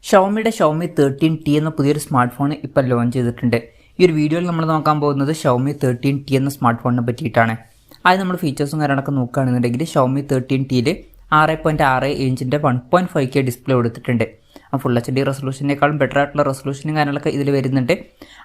ഷവോമിയുടെ Xiaomi 13t എന്ന പുതിയൊരു smart phone ഇപ്പോൾ ലോഞ്ച് ചെയ്തിട്ടുണ്ട്. ഈ ഒരു വീഡിയോയിൽ നമ്മൾ നോക്കാൻ പോകുന്നത് ഷവോമി 13t എന്ന സ്മാർട്ട് ഫോണിനെ പറ്റിയിട്ടാണ്. ആദ്യം നമ്മൾ ഫീച്ചേഴ്സും കാര്യങ്ങളൊക്കെ നോക്കുകയാണെന്നുണ്ടെങ്കിൽ ഷവോമി 13tയിൽ 6.6 ഇഞ്ചിൻ്റെ 1.5K ഡിസ്പ്ലേ കൊടുത്തിട്ടുണ്ട്. ഫുൾ HD റെസൊല്യൂഷനേക്കാളും ബെറ്റർ ആയിട്ടുള്ള റെസൊല്യൂഷനും കാര്യങ്ങളൊക്കെ ഇതിൽ വരുന്നുണ്ട്.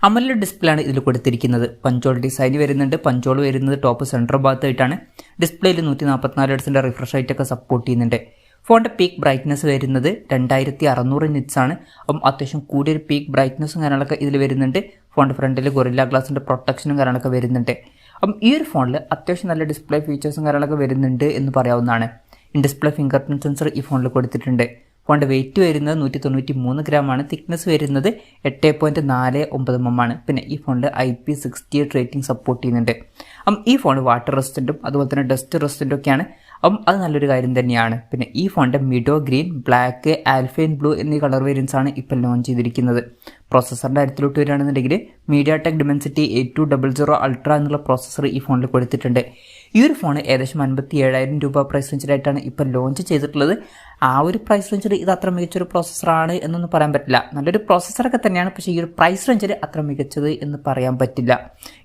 അമോലെഡ് ഡിസ്പ്ലേ ആണ് ഇതിൽ കൊടുത്തിരിക്കുന്നത്. പഞ്ചോൾ ഡിസൈൻ വരുന്നുണ്ട്. പഞ്ചോൾ വരുന്നത് ടോപ്പ് സെൻറ്റർ ഭാഗത്തായിട്ടാണ്. ഡിസ്പ്ലേയിൽ 144 ഹെർട്സിൻ്റെ റിഫ്രഷ് റേറ്റ് ഒക്കെ സപ്പോർട്ട് ചെയ്യുന്നുണ്ട്. ഫോണിൻ്റെ പീക്ക് ബ്രൈറ്റ്നസ് വരുന്നത് 2600 നിറ്റ്സ് ആണ്. അപ്പം അത്യാവശ്യം കൂടിയൊരു പീക്ക് ബ്രൈറ്റ്നസ്സും കാര്യങ്ങളൊക്കെ ഇതിൽ വരുന്നുണ്ട്. ഫോണിൻ്റെ ഫ്രണ്ടിൽ ഗൊറില്ല ഗ്ലാസിൻ്റെ പ്രൊട്ടക്ഷനും കാര്യങ്ങളൊക്കെ വരുന്നുണ്ട്. അപ്പം ഈ ഒരു ഫോണിൽ അത്യാവശ്യം നല്ല ഡിസ്പ്ലേ ഫീച്ചേഴ്സും കാര്യങ്ങളൊക്കെ വരുന്നുണ്ട് എന്ന് പറയാവുന്നതാണ്. In display finger print sensor ഈ ഫോണിൽ കൊടുത്തിട്ടുണ്ട്. ഫോണിൻ്റെ വെയിറ്റ് വരുന്നത് 193 ഗ്രാമാണ്. തിക്നെസ് വരുന്നത് 8.49 mm ആണ്. പിന്നെ ഈ ഫോണിൽ IP68 റേറ്റിംഗ് സപ്പോർട്ട് ചെയ്യുന്നുണ്ട്. ഈ ഫോൺ വാട്ടർ റെസിസ്റ്റൻറ്റും അതുപോലെ തന്നെ ഡസ്റ്റ് റെസിസ്റ്റൻറ്റും ഒക്കെയാണ്. അത് നല്ലൊരു കാര്യം തന്നെയാണ്. പിന്നെ ഈ ഫോണിൻ്റെ മിഡോ ഗ്രീൻ, ബ്ലാക്ക്, ആൽഫൈൻ ബ്ലൂ എന്നീ കളർ വേരിയൻസ് ആണ് ഇപ്പോൾ ലോഞ്ച് ചെയ്തിരിക്കുന്നത്. പ്രോസസ്സറിൻ്റെ കാര്യത്തിലോട്ട് വരികയാണെന്നുണ്ടെങ്കിൽ mediatek dimensity 8200 അൾട്ര എന്നുള്ള പ്രോസസ്സർ ഈ ഫോണിൽ കൊടുത്തിട്ടുണ്ട്. ഈ ഒരു ഫോൺ ഏകദേശം 57,000 രൂപ പ്രൈസ് റേഞ്ചിലായിട്ടാണ് ഇപ്പോൾ ലോഞ്ച് ചെയ്തിട്ടുള്ളത്. ആ ഒരു പ്രൈസ് റേഞ്ചിൽ ഇത് അത്ര മികച്ചൊരു പ്രോസസ്സറാണ് എന്നൊന്നും പറയാൻ പറ്റില്ല. നല്ലൊരു പ്രോസസ്സറൊക്കെ തന്നെയാണ്, പക്ഷേ ഈ ഒരു പ്രൈസ് റേഞ്ചിൽ അത്ര മികച്ചത് എന്ന് പറയാൻ പറ്റില്ല.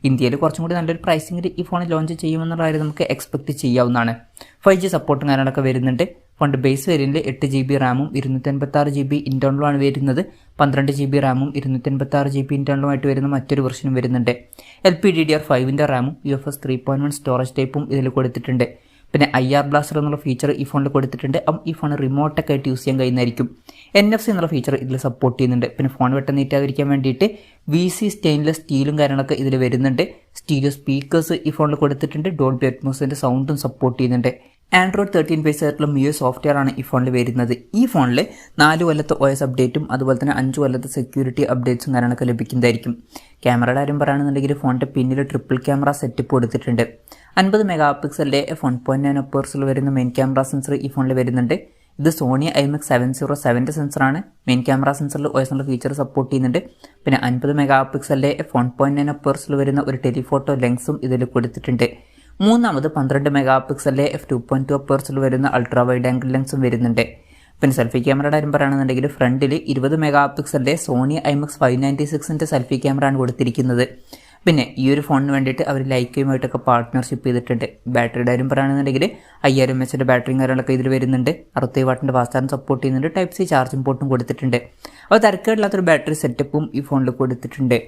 ഇന്ത്യയിൽ കുറച്ചും കൂടി നല്ലൊരു പ്രൈസിങ്ങിൽ ഈ ഫോൺ ലോഞ്ച് ചെയ്യുമെന്നുള്ള കാര്യം നമുക്ക് എക്സ്പെക്റ്റ് ചെയ്യാവുന്നതാണ്. 5G സപ്പോർട്ടും കാര്യങ്ങളൊക്കെ വരുന്നുണ്ട്. ഫോണിൻ്റെ ബേസ് വേരിയൻറ്റിൽ 8GB റാമും 256GB ഇൻറ്റേർണലുമാണ് വരുന്നത്. 12GB റാമും 256GB ഇൻറ്റേർണലുമായിട്ട് വരുന്ന മറ്റൊരു വെർഷനും വരുന്നുണ്ട്. LPDDR5 റാമും UFS 3.1 സ്റ്റോറേജ് ടൈപ്പും ഇതിൽ കൊടുത്തിട്ടുണ്ട്. പിന്നെ IR ബ്ലാസ്റ്റർ എന്നുള്ള ഫീച്ചർ ഈ ഫോണിൽ കൊടുത്തിട്ടുണ്ട്. ഈ ഫോൺ റിമോട്ടൊക്കെ ആയിട്ട് യൂസ് ചെയ്യാൻ കഴിയുന്നതായിരിക്കും. NFC എന്നുള്ള ഫീച്ചർ ഇതിൽ സപ്പോർട്ട് ചെയ്യുന്നുണ്ട്. പിന്നെ ഫോൺ വെട്ടം നീറ്റാതിരിക്കാൻ വേണ്ടിയിട്ട് VC സ്റ്റെയിൻലെസ് സ്റ്റീലും കാര്യങ്ങളൊക്കെ ഇതിൽ വരുന്നുണ്ട്. സ്റ്റീരിയോ സ്പീക്കേഴ്സ് ഈ ഫോണിൽ കൊടുത്തിട്ടുണ്ട്. ഡോൾബി അറ്റ്മോസിൻ്റെ സൗണ്ടും സപ്പോർട്ട് ചെയ്യുന്നുണ്ട്. Android 13 ബേസ് ആയിട്ടുള്ള MIUI സോഫ്റ്റ്വെയർ ആണ് ഈ ഫോണിൽ വരുന്നത്. ഈ ഫോണിൽ 4 കൊല്ലത്തെ OS അപ്ഡേറ്റും അതുപോലെ തന്നെ 5 കൊല്ലത്തെ സെക്യൂരിറ്റി അപ്ഡേറ്റ്സും കാര്യങ്ങളൊക്കെ ലഭിക്കുന്നതായിരിക്കും. ക്യാമറയുടെ കാര്യം പറയുകയാണെന്നുണ്ടെങ്കിൽ ഫോണിൻ്റെ പിന്നിൽ ട്രിപ്പിൾ ക്യാമറ സെറ്റപ്പ് കൊടുത്തിട്ടുണ്ട്. 50 മെഗാ പിക്സലിൻ്റെ f1.9 അപ്പേഴ്സിൽ വരുന്ന മെയിൻ ക്യാമറ സെൻസർ ഈ ഫോണിൽ വരുന്നുണ്ട്. ഇത് സോണി IMX 707 സെൻസറാണ്. മെയിൻ ക്യാമറ സെൻസറിൽ OS എന്നുള്ള ഫീച്ചർ സപ്പോർട്ട് ചെയ്യുന്നുണ്ട്. പിന്നെ 50 മെഗാ പിക്സലിൻ്റെ f1.9 അപ്പേഴ്സിൽ വരുന്ന ഒരു ടെലിഫോട്ടോ ലെൻസും ഇതിൽ കൊടുത്തിട്ടുണ്ട്. മൂന്നാമത് 12 മെഗാ പിക്സലിലെ f2.2 അപ്പേഴ്സിൽ വരുന്ന അൾട്രാ വൈഡ് ആംഗിൾ ലെൻസും വരുന്നുണ്ട്. പിന്നെ സെൽഫി ക്യാമറയുടെ കാര്യം പറയുകയാണെന്നുണ്ടെങ്കിൽ ഫ്രണ്ടിൽ 20 മെഗാ പിക്സലിൻ്റെ സോണി IMX 596 സെൽഫി ക്യാമറ ആണ് കൊടുത്തിരിക്കുന്നത്. പിന്നെ ഈ ഒരു ഫോണിന് വേണ്ടിയിട്ട് അവർ ലൈക്കയുമായിട്ടൊക്കെ പാർട്ട്ണർഷിപ്പ് ചെയ്തിട്ടുണ്ട്. ബാറ്ററിയുടെ കാര്യം പറയുകയാണെന്നുണ്ടെങ്കിൽ 5000 mAh ബാറ്ററിയും കാര്യങ്ങളൊക്കെ ഇതിൽ വരുന്നുണ്ട്. 67 വാട്ടിൻ്റെ ഫാസ്റ്റ് ചാർജ് സപ്പോർട്ട് ചെയ്യുന്നുണ്ട്. Type-C ചാർജിംഗ് പോർട്ടും കൊടുത്തിട്ടുണ്ട്. അപ്പോൾ തിരക്കേടില്ലാത്തൊരു ബാറ്ററി സെറ്റപ്പും ഈ ഫോണിൽ കൊടുത്തിട്ടുണ്ട്.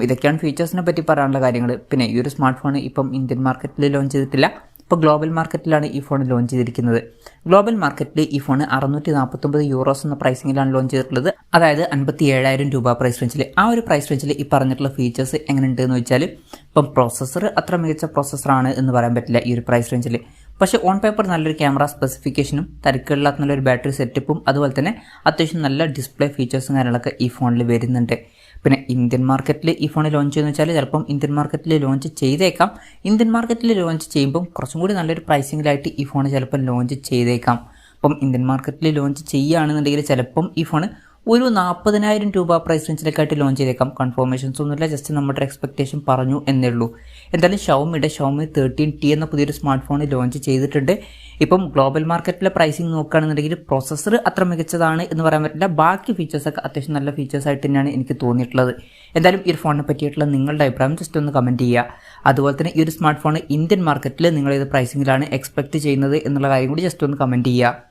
ഇതൊക്കെയാണ് ഫീച്ചേഴ്സിനെ പറ്റി പറയാനുള്ള കാര്യങ്ങൾ. പിന്നെ ഈ ഒരു സ്മാർട്ട് ഫോൺ ഇപ്പം ഇന്ത്യൻ മാർക്കറ്റിൽ ലോഞ്ച് ചെയ്തിട്ടില്ല. ഇപ്പോൾ ഗ്ലോബൽ മാർക്കറ്റിലാണ് ഈ ഫോൺ ലോഞ്ച് ചെയ്തിരിക്കുന്നത്. ഗ്ലോബൽ മാർക്കറ്റിൽ ഈ ഫോൺ 649 യൂറോസ് എന്ന പ്രൈസിങ്ങിലാണ് ലോഞ്ച് ചെയ്തിട്ടുള്ളത്. അതായത് 57,000 രൂപ പ്രൈസ് റേഞ്ചിൽ. ആ ഒരു പ്രൈസ് റേഞ്ചിൽ ഈ പറഞ്ഞിട്ടുള്ള ഫീച്ചേഴ്സ് എങ്ങനെയുണ്ട് എന്ന് വെച്ചാൽ, ഇപ്പം പ്രോസസ്സർ അത്ര മികച്ച പ്രോസസ്സറാണ് എന്ന് പറയാൻ പറ്റില്ല ഈ ഒരു പ്രൈസ് റേഞ്ചിൽ. പക്ഷേ ഓൺ പേപ്പർ നല്ലൊരു ക്യാമറ സ്പെസിഫിക്കേഷനും തരക്കേടില്ലാത്ത നല്ലൊരു ബാറ്ററി സെറ്റപ്പും അതുപോലെ തന്നെ അത്യാവശ്യം നല്ല ഡിസ്പ്ലേ ഫീച്ചേഴ്സും കാര്യങ്ങളൊക്കെ ഈ ഫോണിൽ വരുന്നുണ്ട്. പിന്നെ ഇന്ത്യൻ മാർക്കറ്റിൽ ഈ ഫോൺ ലോഞ്ച് ചെയ്യുന്ന വെച്ചാൽ ചിലപ്പം ഇന്ത്യൻ മാർക്കറ്റിൽ ലോഞ്ച് ചെയ്തേക്കാം. ഇന്ത്യൻ മാർക്കറ്റിൽ ലോഞ്ച് ചെയ്യുമ്പം കുറച്ചും കൂടി നല്ലൊരു പ്രൈസിങ്ങിലായിട്ട് ഈ ഫോൺ ചിലപ്പം ലോഞ്ച് ചെയ്തേക്കാം. അപ്പം ഇന്ത്യൻ മാർക്കറ്റിൽ ലോഞ്ച് ചെയ്യുകയാണെന്നുണ്ടെങ്കിൽ ചിലപ്പം ഈ ഫോൺ ഒരു 40,000 രൂപ പ്രൈസ് റേഞ്ചിലേക്കായിട്ട് ലോഞ്ച് ചെയ്തേക്കാം. കൺഫർമേഷൻസ് ഒന്നുമില്ല, ജസ്റ്റ് നമ്മുടെ എക്സ്പെക്റ്റേഷൻ പറഞ്ഞു എന്നേ ഉള്ളൂ. എന്തായാലും ഷവോമിയുടെ ഷവോമി 13t എന്ന പുതിയൊരു സ്മാർട്ട് ഫോൺ ലോഞ്ച് ചെയ്തിട്ടുണ്ട്. ഇപ്പം ഗ്ലോബൽ മാർക്കറ്റിലെ പ്രൈസിങ് നോക്കുകയാണെന്നുണ്ടെങ്കിൽ പ്രോസസ്സർ അത്ര മികച്ചതാണ് എന്ന് പറയാൻ പറ്റില്ല. ബാക്കി ഫീച്ചേഴ്സൊക്കെ അത്യാവശ്യം നല്ല ഫീച്ചേഴ്സായിട്ട് തന്നെയാണ് എനിക്ക് തോന്നിയിട്ടുള്ളത്. എന്തായാലും ഈ ഒരു ഫോണിനെ പറ്റിയിട്ടുള്ള നിങ്ങളുടെ അഭിപ്രായം ജസ്റ്റ് ഒന്ന് കമൻറ്റ് ചെയ്യുക. അതുപോലെ തന്നെ ഈ ഒരു സ്മാർട്ട് ഫോൺ ഇന്ത്യൻ മാർക്കറ്റിൽ നിങ്ങൾ ഏത് പ്രൈസിങ്ങിലാണ് എക്സ്പെക്റ്റ് ചെയ്യുന്നത് എന്നുള്ള കാര്യം കൂടി ജസ്റ്റ് ഒന്ന് കമൻറ്റ് ചെയ്യുക.